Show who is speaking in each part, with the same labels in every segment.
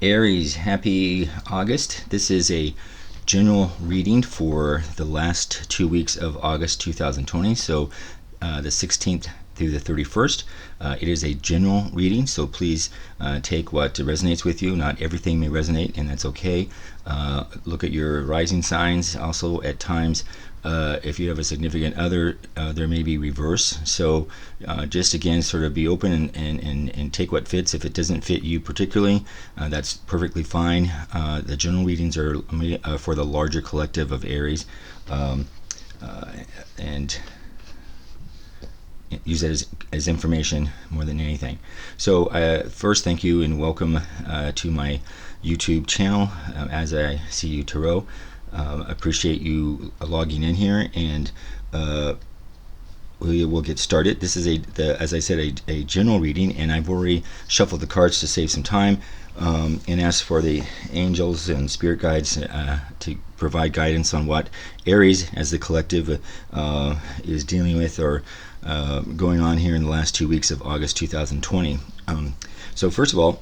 Speaker 1: Aries, happy August. This is a general reading for the last 2 weeks of August 2020, so the 16th through the 31st. It is a general reading, so please take what resonates with you. Not everything may resonate, and that's okay. Look at your rising signs. Also, at times, if you have a significant other, there may be reverse. So just again, sort of be open and take what fits. If it doesn't fit you particularly, that's perfectly fine. The general readings are for the larger collective of Aries, and use that as information more than anything. So first, thank you and welcome to my YouTube channel, As I See You Tarot. Appreciate you logging in here, and we'll get started. This is as I said, a general reading, and I've already shuffled the cards to save some time, and asked for the angels and spirit guides to provide guidance on what Aries as the collective is dealing with or going on here in the last 2 weeks of August 2020. So first of all,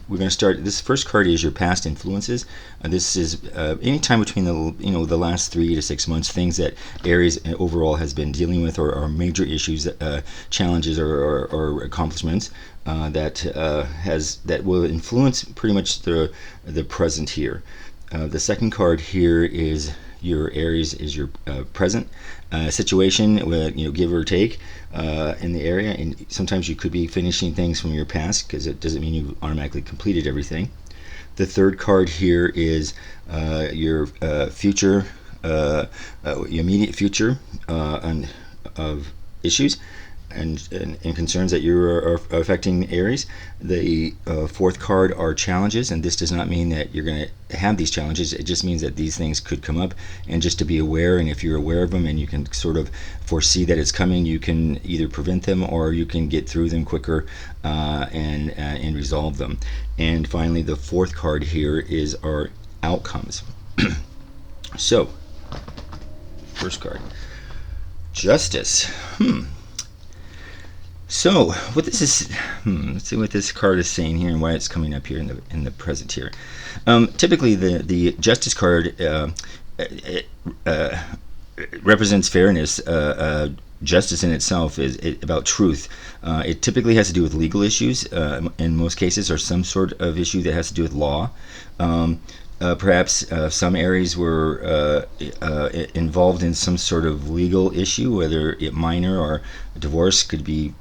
Speaker 1: we're going to start. This first card is your past influences. This is any time between the last 3 to 6 months, things that Aries overall has been dealing with, or major issues, challenges, or accomplishments that will influence pretty much the present here. The second card here is your Aries is your present situation, give or take, in the area, and sometimes you could be finishing things from your past, because it doesn't mean you've automatically completed everything. The third card here is your future, your immediate future of issues and concerns that you are affecting Aries. The fourth card are challenges, and this does not mean that you're going to have these challenges. It just means that these things could come up, and just to be aware. And if you're aware of them and you can sort of foresee that it's coming, you can either prevent them or you can get through them quicker and resolve them. And finally, the fourth card here is our outcomes. So, first card, Justice. So what this is, let's see what this card is saying here and why it's coming up here in the present here. Typically, the Justice card represents fairness. Justice in itself is about truth. It typically has to do with legal issues, in most cases, or some sort of issue that has to do with law. Perhaps some Aries were involved in some sort of legal issue, whether it minor or divorce, could be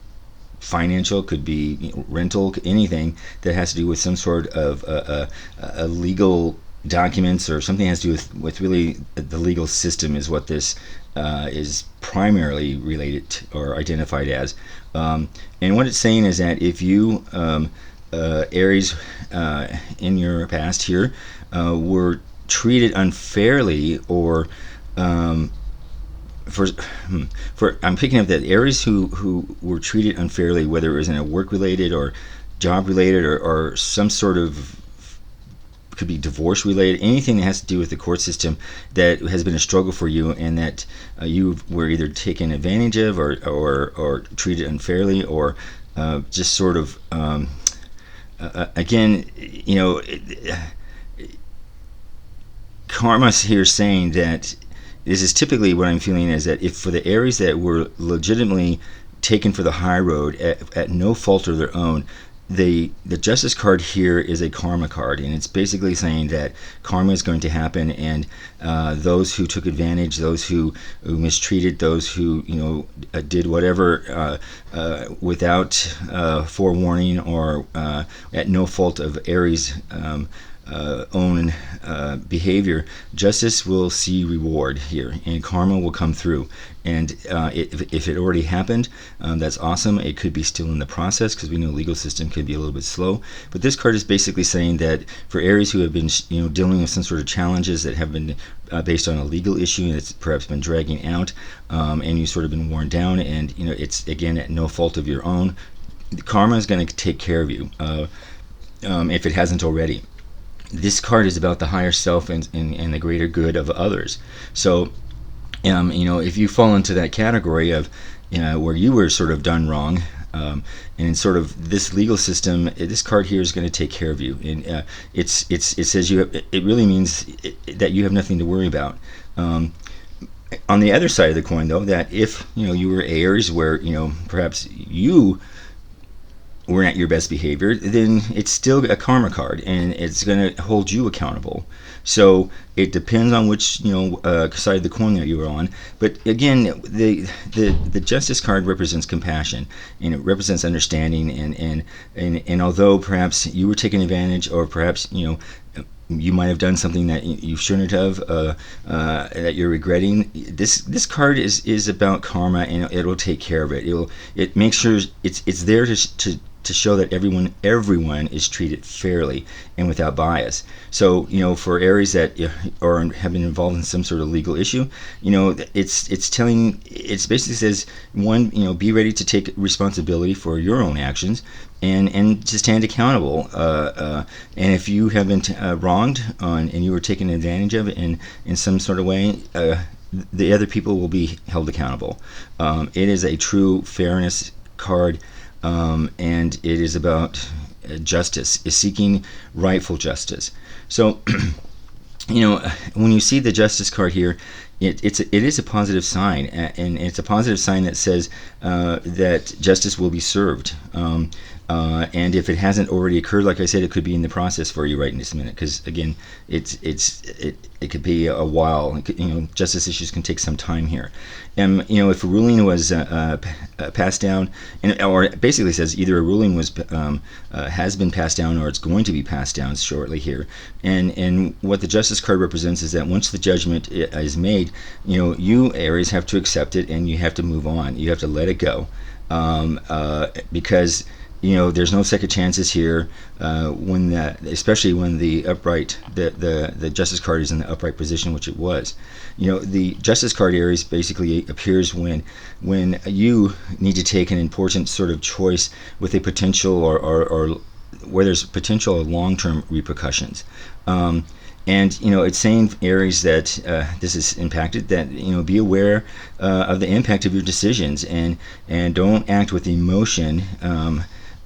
Speaker 1: financial, could be rental, anything that has to do with some sort of a legal documents, or something that has to do with really the legal system is what this is primarily related to or identified as. And what it's saying is that if you, Aries, in your past here, were treated unfairly, or I'm picking up that Aries who were treated unfairly, whether it was in a work-related or job-related or some sort of, could be divorce-related, anything that has to do with the court system that has been a struggle for you, and that you were either taken advantage of or treated unfairly, or just sort of, again, karma's here saying that this is typically what I'm feeling, is that if for the Aries that were legitimately taken for the high road at no fault of their own, the Justice card here is a karma card, and it's basically saying that karma is going to happen, and those who took advantage, those who mistreated, those who did whatever without forewarning, or at no fault of Aries' own behavior, justice will see reward here, and karma will come through. And if it already happened, that's awesome. It could be still in the process, because we know the legal system could be a little bit slow. But this card is basically saying that for Aries who have been dealing with some sort of challenges that have been based on a legal issue that's perhaps been dragging out, and you've sort of been worn down, and it's again at no fault of your own, karma is going to take care of you, if it hasn't already. This card is about the higher self and the greater good of others. So, if you fall into that category of where you were sort of done wrong, And in sort of this legal system, this card here is going to take care of you. And it says it really means that you have nothing to worry about. On the other side of the coin, though, that if you were Aries, where perhaps you were at your best behavior, then it's still a karma card, and it's going to hold you accountable. So it depends on which side of the coin that you are on. But again, the Justice card represents compassion, and it represents understanding. And although perhaps you were taken advantage, or perhaps you might have done something that you shouldn't have, that you're regretting, this card is about karma, and it'll take care of it. It makes sure it's there to show that everyone is treated fairly and without bias. So for Aries that have been involved in some sort of legal issue, it's basically says, one, be ready to take responsibility for your own actions, and to stand accountable. And if you have been wronged and you were taken advantage of in some sort of way, the other people will be held accountable. It is a true fairness card. And it is about justice, is seeking rightful justice. So, when you see the Justice card here, it is a positive sign, and it's a positive sign that says that justice will be served. And if it hasn't already occurred, like I said, it could be in the process for you right in this minute. Because again, it could be a while. Justice issues can take some time here. And if a ruling was passed down, or it basically says either a ruling has been passed down, or it's going to be passed down shortly here. And what the Justice card represents is that once the judgment is made, you Aries have to accept it, and you have to move on. You have to let it go, because there's no second chances here, especially when the upright, the Justice card is in the upright position, which it was. The Justice card, Aries, basically appears when you need to take an important sort of choice with a potential or where there's potential long-term repercussions. And it's saying, Aries, that this is impacted, that be aware of the impact of your decisions, and don't act with emotion.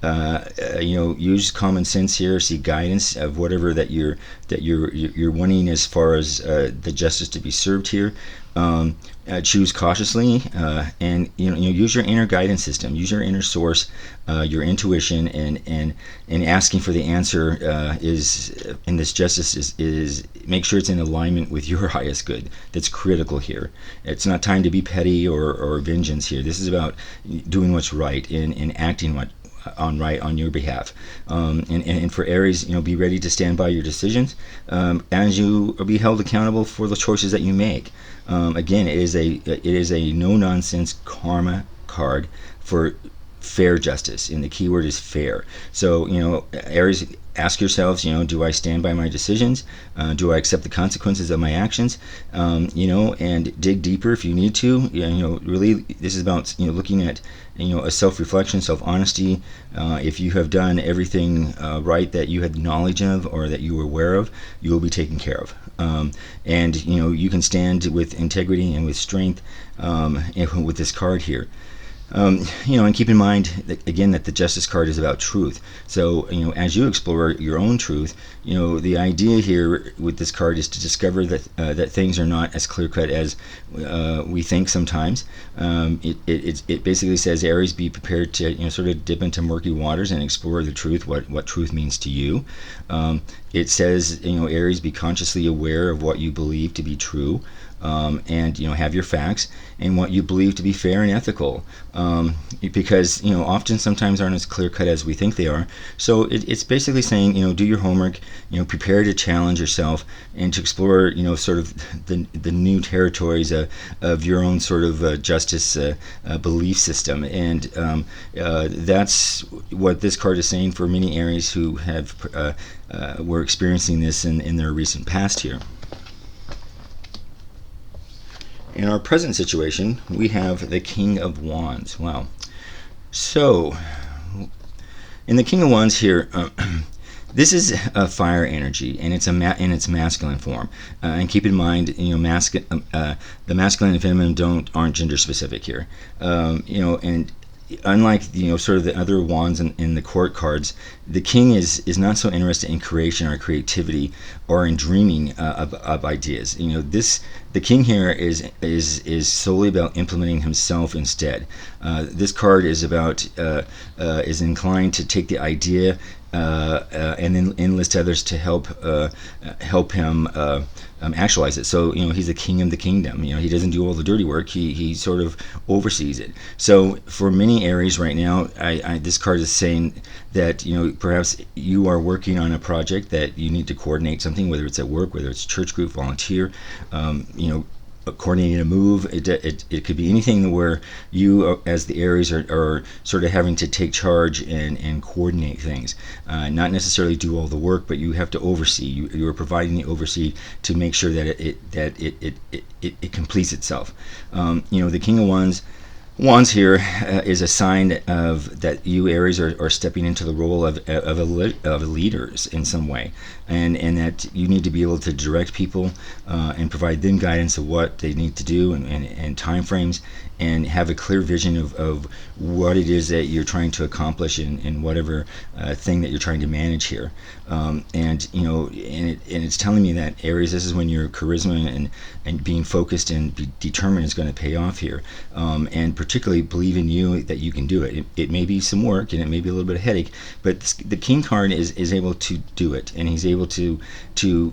Speaker 1: Use common sense here. Seek guidance of whatever that you're wanting as far as the justice to be served here. Choose cautiously, and use your inner guidance system. Use your inner source, your intuition, and asking for the answer is in this justice is make sure it's in alignment with your highest good. That's critical here. It's not time to be petty or vengeance here. This is about doing what's right and acting right on your behalf. And for Aries, be ready to stand by your decisions, as you be held accountable for the choices that you make. Again, it is a no nonsense karma card for fair justice, and the key word is fair. So Aries, ask yourselves, do I stand by my decisions? Do I accept the consequences of my actions? And dig deeper if you need to. Really, this is about looking at a self-reflection, self-honesty. If you have done everything right that you had knowledge of or that you were aware of, you will be taken care of. And you can stand with integrity and with strength with this card here. And keep in mind that, again, that the Justice card is about truth. So, as you explore your own truth, the idea here with this card is to discover that things are not as clear-cut as we think sometimes. It basically says, Aries, be prepared to sort of dip into murky waters and explore the truth, what truth means to you. It says, Aries, be consciously aware of what you believe to be true. And have your facts and what you believe to be fair and ethical, because often sometimes aren't as clear cut as we think they are. So it's basically saying, do your homework, prepare to challenge yourself and to explore sort of the new territories of your own sort of justice belief system. And that's what this card is saying for many Aries who have were experiencing this in their recent past here. In our present situation, we have the King of Wands. Wow. So, in the King of Wands here, this is a fire energy, and it's in its masculine form. And keep in mind, the masculine and feminine aren't gender specific here. And unlike sort of the other wands in the court cards, the king is not so interested in creation or creativity or in dreaming of ideas. This the king here is solely about implementing himself instead. This card is about is inclined to take the idea and then enlist others to help him actualize it. So he's the king of the kingdom. He doesn't do all the dirty work. He sort of oversees it. So for many Aries right now, this card is saying that perhaps you are working on a project that you need to coordinate something, whether it's at work, whether it's church group, volunteer, coordinating a move. It could be anything where you, as the Aries, are sort of having to take charge and coordinate things. Not necessarily do all the work, but you have to oversee. You are providing the oversee to make sure that it completes itself. The King of Wands here is a sign of that you Aries are stepping into the role of leaders in some way, and that you need to be able to direct people and provide them guidance of what they need to do and time frames, and have a clear vision of what it is that you're trying to accomplish in whatever thing that you're trying to manage here. And it's telling me that Aries, this is when your charisma and being focused and determined is going to pay off here, and particularly believe in you that you can do it. It may be some work and it may be a little bit of headache, but the King card is able to do it, and he's able to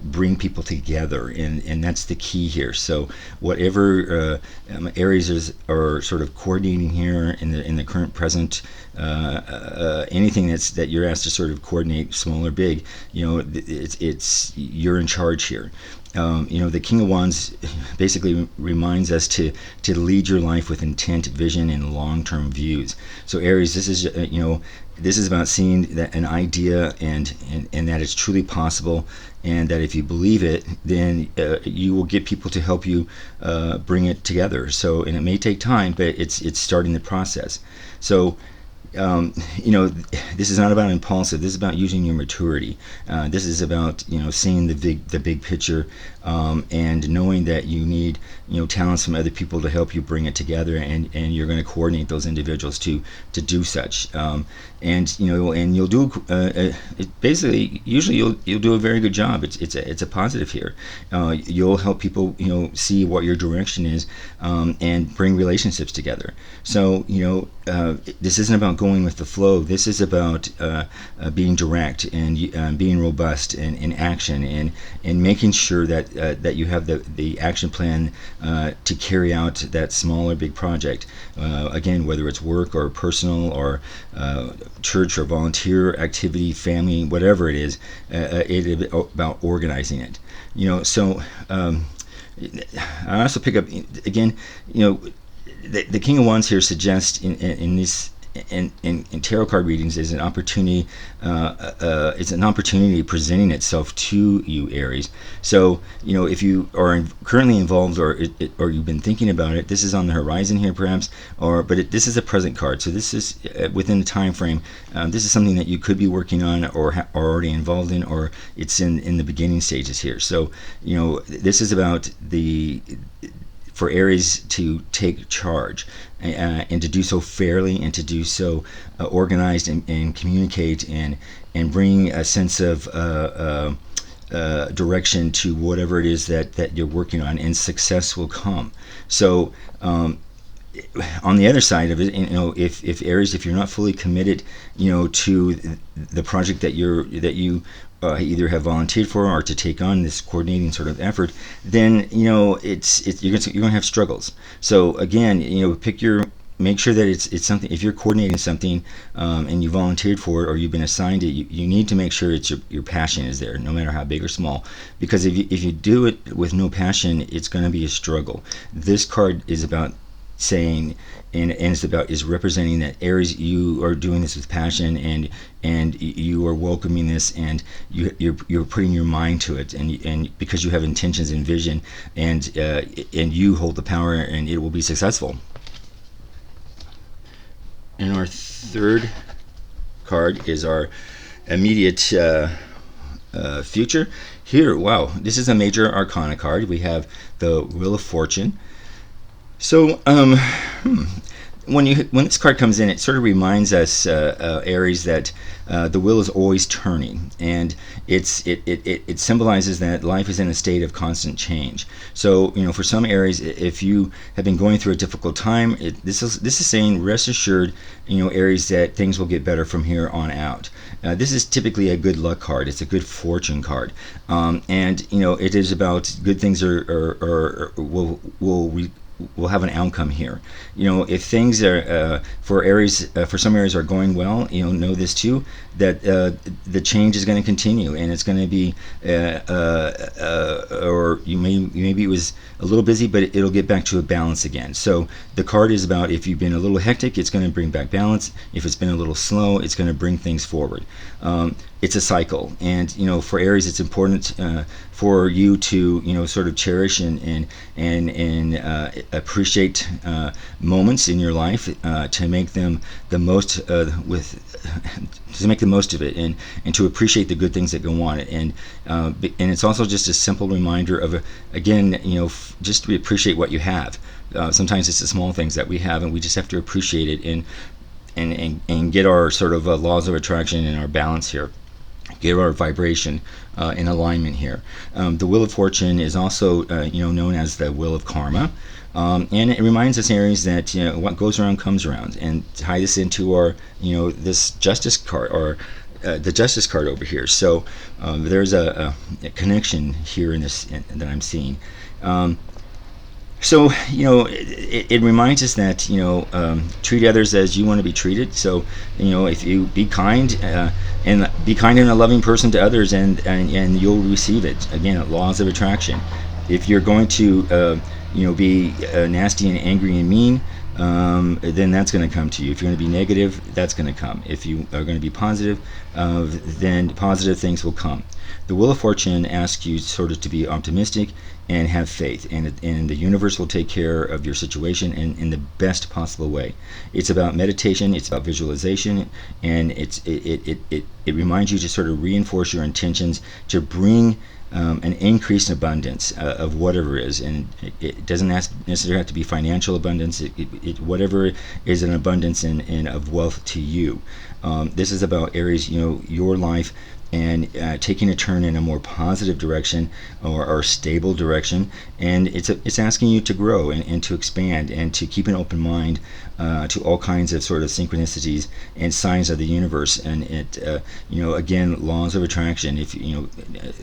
Speaker 1: bring people together, and that's the key here. So whatever Aries are sort of coordinating here in the current present, anything that you're asked to sort of coordinate, small or big, it's you're in charge here. The King of Wands basically reminds us to lead your life with intent, vision, and long-term views. So Aries, this is about seeing that an idea and that it's truly possible, and that if you believe it, then you will get people to help you bring it together. So, and it may take time, but it's starting the process. So this is not about impulsive. This is about using your maturity. This is about seeing the big picture, and knowing that you need talents from other people to help you bring it together, and you're going to coordinate those individuals to do such. And you'll do basically usually you'll do a very good job. It's a positive here. You'll help people see what your direction is, and bring relationships together. So this isn't about going with the flow. This is about being direct and being robust in action, and making sure that you have the action plan to carry out that small or big project. Again, whether it's work or personal or church or volunteer activity, family, whatever it is, it's about organizing it. So I also pick up again, the King of Wands here suggests in this in tarot card readings is an opportunity. It's an opportunity presenting itself to you, Aries. So if you are currently involved, or you've been thinking about it, this is on the horizon here, perhaps. But this is a present card. So this is within the time frame. This is something that you could be working on, or are already involved in, or it's in the beginning stages here. So this is about for Aries to take charge, and to do so fairly, and to do so organized, and communicate, and bring a sense of direction to whatever it is that you're working on, and success will come. So on the other side of it, if Aries, if you're not fully committed, to the project that you either have volunteered for, or to take on this coordinating sort of effort, then you're going to have struggles. So again, make sure that it's something. If you're coordinating something, and you volunteered for it, or you've been assigned it, you need to make sure it's your passion is there, no matter how big or small. Because if you do it with no passion, it's going to be a struggle. This card is about saying, and is representing that Aries, you are doing this with passion, and you are welcoming this, and you're putting your mind to it, and because you have intentions and vision, and you hold the power, and it will be successful. And our third card is our immediate future. Here, wow, this is a major arcana card. We have the Wheel of Fortune. So when this card comes in, it sort of reminds us, Aries, that the wheel is always turning, and it symbolizes that life is in a state of constant change. So for some Aries, if you have been going through a difficult time, this is saying, rest assured, Aries, that things will get better from here on out. This is typically a good luck card. It's a good fortune card, and it is about good things will have an outcome here. If things are for Aries, for some Aries are going well, know this too, that the change is going to continue, and it's going to be, or maybe it was a little busy, but it'll get back to a balance again. So the card is about, if you've been a little hectic, it's going to bring back balance. If it's been a little slow, it's going to bring things forward. It's a cycle, and for Aries, it's important for you to sort of cherish and appreciate moments in your life, to make them the most to make the most of it, and to appreciate the good things that go on. And it's also just a simple reminder of again, just to appreciate what you have. Sometimes it's the small things that we have, and we just have to appreciate it, and get our sort of laws of attraction and our balance here, get our vibration in alignment here. The Wheel of Fortune is also known as the Wheel of Karma, and it reminds us, Aries, that what goes around comes around. And tie this into our this Justice card, or the Justice card over here. So there's a connection here in this that I'm seeing. So it reminds us that treat others as you want to be treated. So if you be kind, and be kind and a loving person to others, and you'll receive it. Again, laws of attraction. If you're going to be nasty and angry and mean, then that's going to come to you. If you're going to be negative, that's going to come. If you are going to be positive, then positive things will come. The Wheel of Fortune asks you sort of to be optimistic and have faith, and the universe will take care of your situation in the best possible way. It's about meditation, it's about visualization, and it reminds you to sort of reinforce your intentions to bring an increased abundance of whatever it is. And it doesn't necessarily have to be financial abundance. Whatever is an abundance and of wealth to you. This is about, Aries, your life, and taking a turn in a more positive direction, or stable direction. And it's asking you to grow and to expand, and to keep an open mind to all kinds of sort of synchronicities and signs of the universe. And it again, laws of attraction. If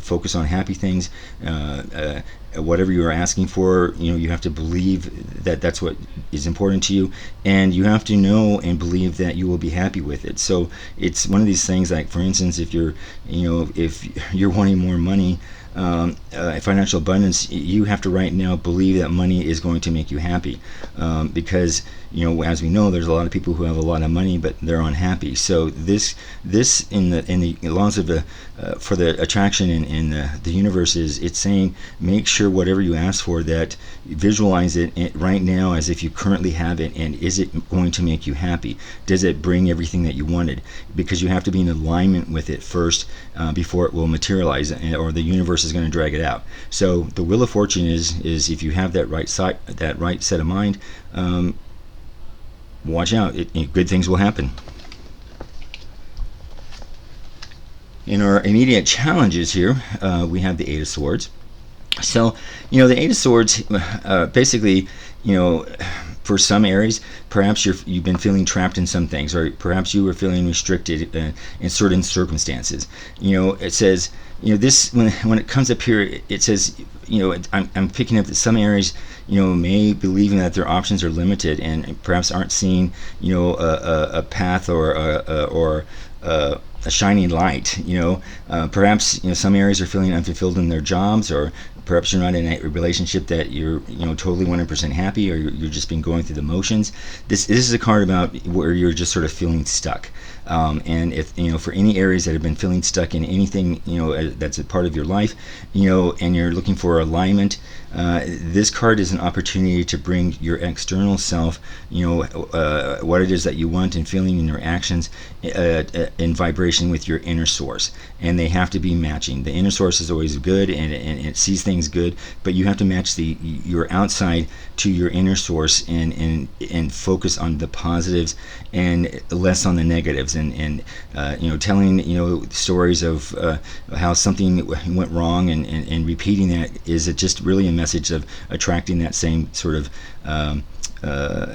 Speaker 1: focus on happy things, whatever you are asking for, you have to believe that that's what is important to you, and you have to know and believe that you will be happy with it. So it's one of these things, like, for instance, if you're wanting more money, financial abundance, you have to right now believe that money is going to make you happy, because as we know, there's a lot of people who have a lot of money but they're unhappy. So this in the laws of the for the attraction in the universe, it's saying, make sure whatever you ask for, that visualize it right now as if you currently have it, and is it going to make you happy? Does it bring everything that you wanted? Because you have to be in alignment with it first, before it will materialize, or the universe is going to drag it out. So the Wheel of Fortune is if you have that right set of mind, watch out, good things will happen. In our immediate challenges here, we have the Eight of Swords. So the Eight of Swords, basically, for some Aries, perhaps you've been feeling trapped in some things, or perhaps you were feeling restricted in certain circumstances. It says, this, when it comes up here, it says, I'm picking up that some Aries, may believing that their options are limited, and perhaps aren't seeing, a path or a shining light. Perhaps some Aries are feeling unfulfilled in their jobs, or perhaps you're not in a relationship that you're totally 100% happy, or you're just been going through the motions. This is a card about where you're just sort of feeling stuck. And if for any Aries that have been feeling stuck in anything that's a part of your life, and you're looking for alignment, This card is an opportunity to bring your external self, what it is that you want and feeling in your actions, in vibration with your inner source, and they have to be matching. The inner source is always good, and it sees things good, but you have to match your outside to your inner source, and focus on the positives and less on the negatives, and telling stories of how something went wrong, and repeating that is just really a message of attracting that same sort of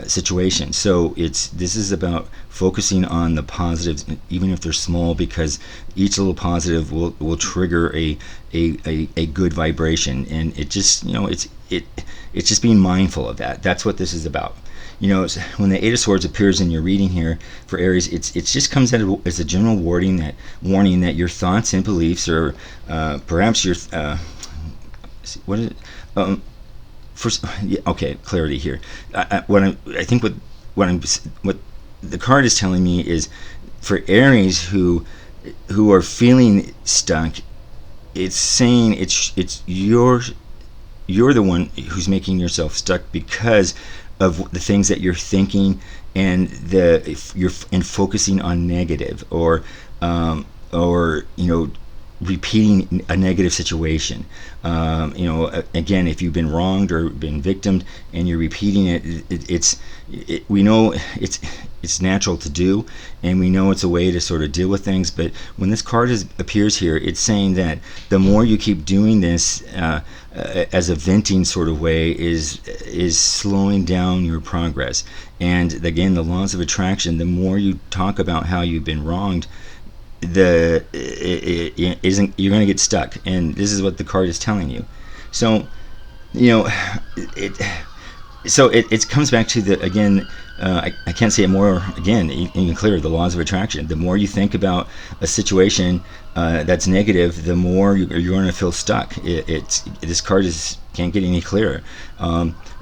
Speaker 1: situation. So this is about focusing on the positives, even if they're small, because each little positive will trigger a good vibration, and it just it's just being mindful of that. That's what this is about. When the Eight of Swords appears in your reading here for Aries, it just comes out as a general warning that your thoughts and beliefs, or perhaps your what is it? Clarity here. What the card is telling me is, for Aries who are feeling stuck, it's saying it's you're the one who's making yourself stuck because of the things that you're thinking, and you're focusing on negative, or repeating a negative situation. Again, if you've been wronged or been victimed and you're repeating it, we know it's natural to do, and we know it's a way to sort of deal with things. But when this card appears here, it's saying that the more you keep doing this as a venting sort of way, is slowing down your progress. And again, the laws of attraction, the more you talk about how you've been wronged, you're going to get stuck, and this is what the card is telling you. So it comes back to I can't say it more again, even clearer, the laws of attraction. The more you think about a situation that's negative, the more you're going to feel stuck. This card can't get any clearer.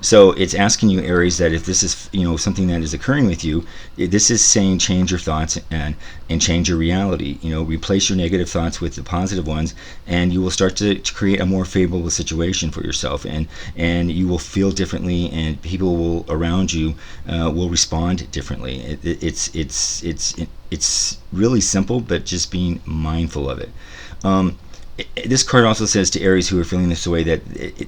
Speaker 1: So it's asking you, Aries, that if this is something that is occurring with you, this is saying change your thoughts and change your reality. Replace your negative thoughts with the positive ones, and you will start to create a more favorable situation for yourself, and you will feel differently, and people around you will respond differently. It's really simple, but just being mindful of it. This card also says to Aries who are feeling this way that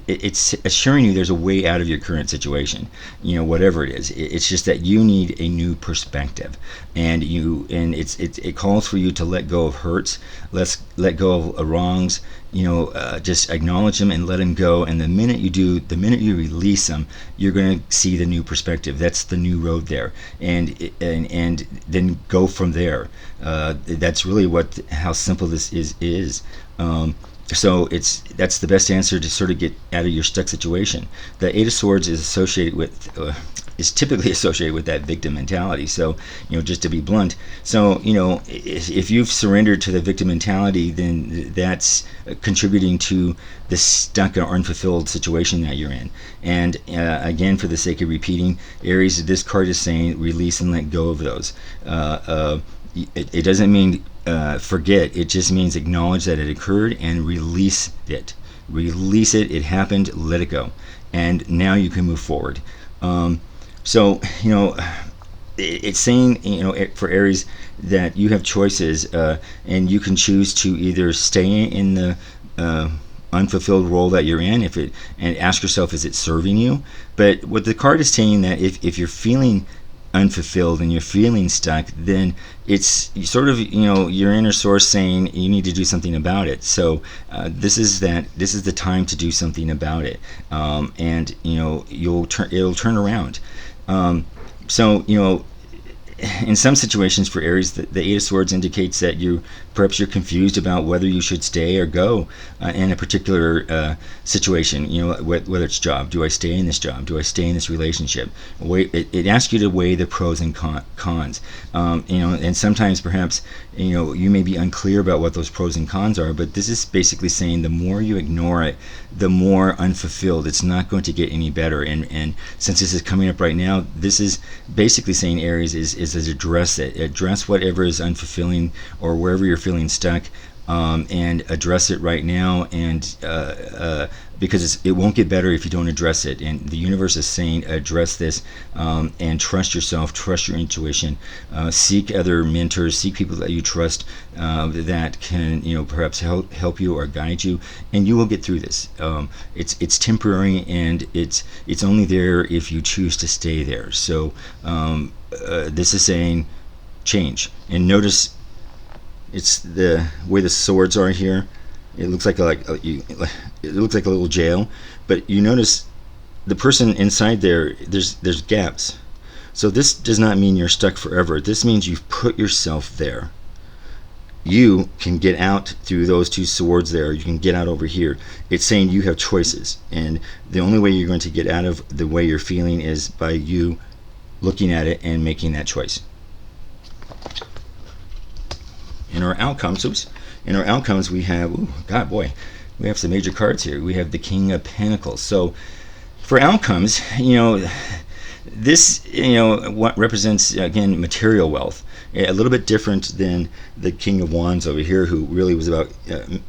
Speaker 1: it's assuring you there's a way out of your current situation, whatever it is. It's just that you need a new perspective, and it calls for you to let go of hurts, let go of wrongs. Just acknowledge them and let them go. And the minute you do, the minute you release them, you're going to see the new perspective. That's the new road there, and then go from there. That's really how simple this is. So that's the best answer to sort of get out of your stuck situation. The Eight of Swords is typically associated with that victim mentality. So, just to be blunt, so if you've surrendered to the victim mentality, then that's contributing to the stuck or unfulfilled situation that you're in. And again, for the sake of repeating, Aries, this card is saying release and let go of those. It doesn't mean forget. It just means acknowledge that it occurred and release it. Release it. It happened. Let it go. And now you can move forward. So it's saying for Aries that you have choices, and you can choose to either stay in the unfulfilled role that you're in, and ask yourself, is it serving you? But what the card is saying, that if you're feeling unfulfilled and you're feeling stuck, then it's sort of your inner source saying you need to do something about it. So this is the time to do something about it, and it'll turn around. So in some situations for Aries, the Eight of Swords indicates that perhaps you're confused about whether you should stay or go in a particular situation. Whether it's job. Do I stay in this job? Do I stay in this relationship? It asks you to weigh the pros and cons. And sometimes perhaps you may be unclear about what those pros and cons are. But this is basically saying the more you ignore it, the more unfulfilled. It's not going to get any better. And since this is coming up right now, this is basically saying, Aries, is address it. Address whatever is unfulfilling, or wherever you're feeling stuck. and address it right now, and because it won't get better if you don't address it. And the universe is saying address this, and trust yourself, trust your intuition, seek other mentors, seek people that you trust, that can perhaps help you or guide you, and you will get through this. It's temporary, and it's only there if you choose to stay there. So this is saying change. And notice it's the way the swords are here. It looks like it looks like a little jail, but you notice the person inside there. There's gaps. So this does not mean you're stuck forever. This means you've put yourself there. You can get out through those two swords there. You can get out over here. It's saying you have choices, and the only way you're going to get out of the way you're feeling is by you looking at it and making that choice. In our outcomes, we have, we have some major cards here. We have the King of Pentacles. So for outcomes, this, what represents, again, material wealth. A little bit different than the King of Wands over here, who really was about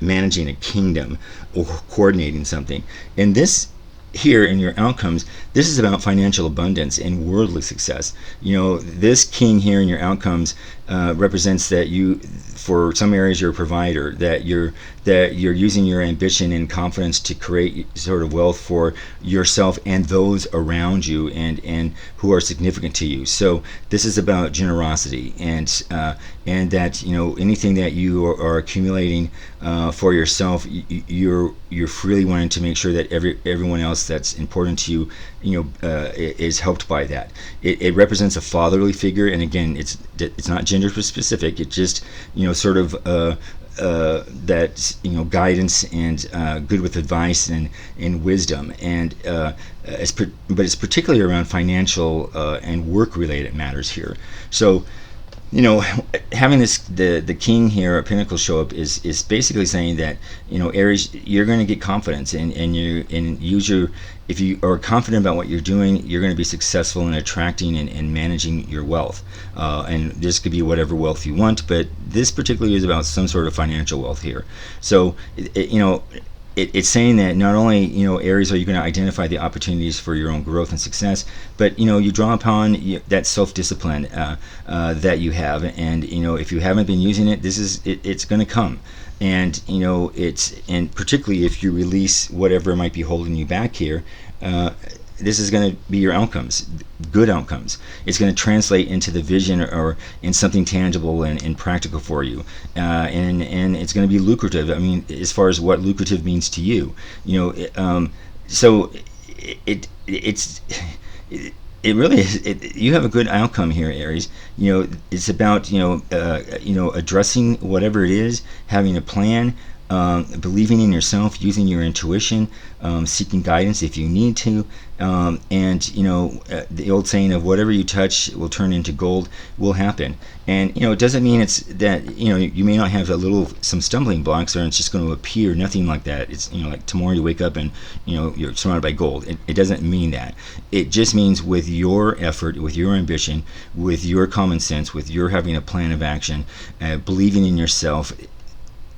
Speaker 1: managing a kingdom or coordinating something. And this here in your outcomes, this is about financial abundance and worldly success. This king here in your outcomes represents that you, for some areas, you're a provider, that you're using your ambition and confidence to create sort of wealth for yourself and those around you and who are significant to you. So this is about generosity, and that anything that you are accumulating for yourself, you're freely wanting to make sure that everyone else that's important to you, is helped by that. It represents a fatherly figure, and again, it's not gender specific. It just sort of that guidance and good with advice and wisdom, and but it's particularly around financial and work related matters here. So having the king here at Pentacles show up is basically saying that Aries, you're going to get confidence, and if you are confident about what you're doing, you're going to be successful in attracting and managing your wealth. And this could be whatever wealth you want, but this particularly is about some sort of financial wealth here. So it's saying that not only Aries, are you going to identify the opportunities for your own growth and success, but you draw upon that self-discipline that you have, and if you haven't been using it, it's going to come. And and particularly if you release whatever might be holding you back here, this is going to be your outcomes, good outcomes. It's going to translate into the vision or in something tangible and practical for you, and it's going to be lucrative. I mean, as far as what lucrative means to you, so it really is. You have a good outcome here, Aries. It's about addressing whatever it is, having a plan, believing in yourself, using your intuition, seeking guidance if you need to, and the old saying of whatever you touch will turn into gold will happen. And it doesn't mean it's that you may not have some stumbling blocks, or it's just going to appear, nothing like that. It's like tomorrow you wake up and you're surrounded by gold. It doesn't mean that. It just means with your effort, with your ambition, with your common sense, with your having a plan of action, believing in yourself,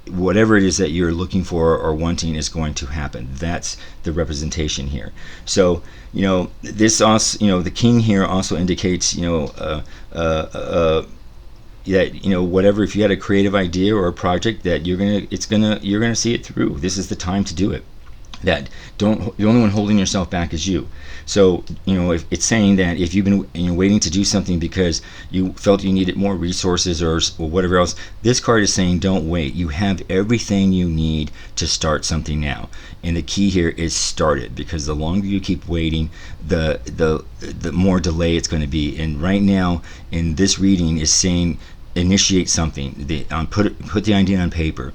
Speaker 1: whatever it is that you're looking for or wanting is going to happen. That's the representation here. So this also, the king here also indicates that whatever, if you had a creative idea or a project, that you're gonna see it through. This is the time to do it. That the only one holding yourself back is you. So if it's saying that if you've been waiting to do something because you felt you needed more resources or whatever else, this card is saying don't wait. You have everything you need to start something now, and the key here is start it, because the longer you keep waiting, the more delay it's going to be. And right now in this reading is saying initiate something, put the idea on paper,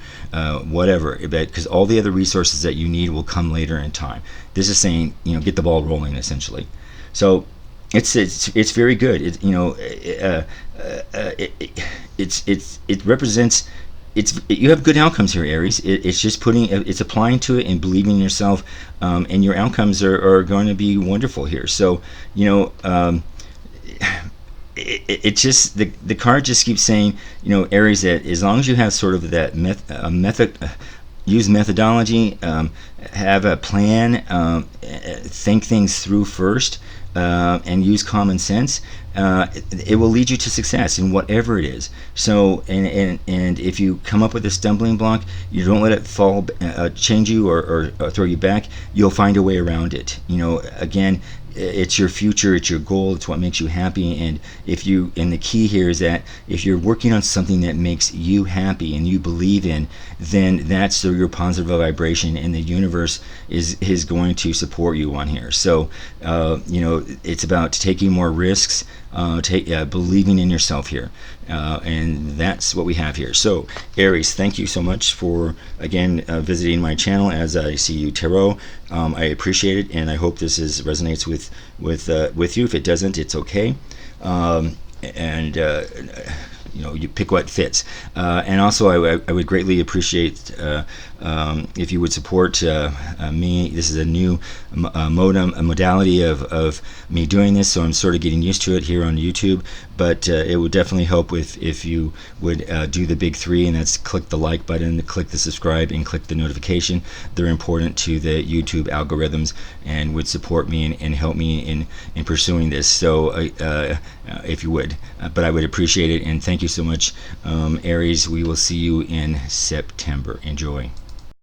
Speaker 1: whatever, because all the other resources that you need will come later in time. This is saying get the ball rolling, essentially. So it's very good. It represents, you have good outcomes here, Aries. It's just it's applying to it and believing in yourself, and your outcomes are going to be wonderful here. So it just the card just keeps saying, Aries, that as long as you have sort of that method, use methodology, have a plan, think things through first, and use common sense. It will lead you to success in whatever it is. So, and if you come up with a stumbling block, you don't let it fall, change you, or throw you back. You'll find a way around it. Again, it's your future, it's your goal, it's what makes you happy. And the key here is that if you're working on something that makes you happy and you believe in, then that's your positive vibration, and the universe is going to support you on here. So it's about taking more risks, believing in yourself here, and that's what we have here. So Aries, thank you so much for again visiting my channel as I See You Tarot. I appreciate it, and I hope this resonates with you. If it doesn't, it's okay. And you pick what fits. And also, I would greatly appreciate if you would support me. This is a new modality of me doing this, so I'm sort of getting used to it here on YouTube. But it would definitely help if you would do the big three, and that's click the like button, click the subscribe, and click the notification. They're important to the YouTube algorithms and would support me and help me in pursuing this. So if you would, but I would appreciate it, and thank you so much, Aries. We will see you in September. Enjoy.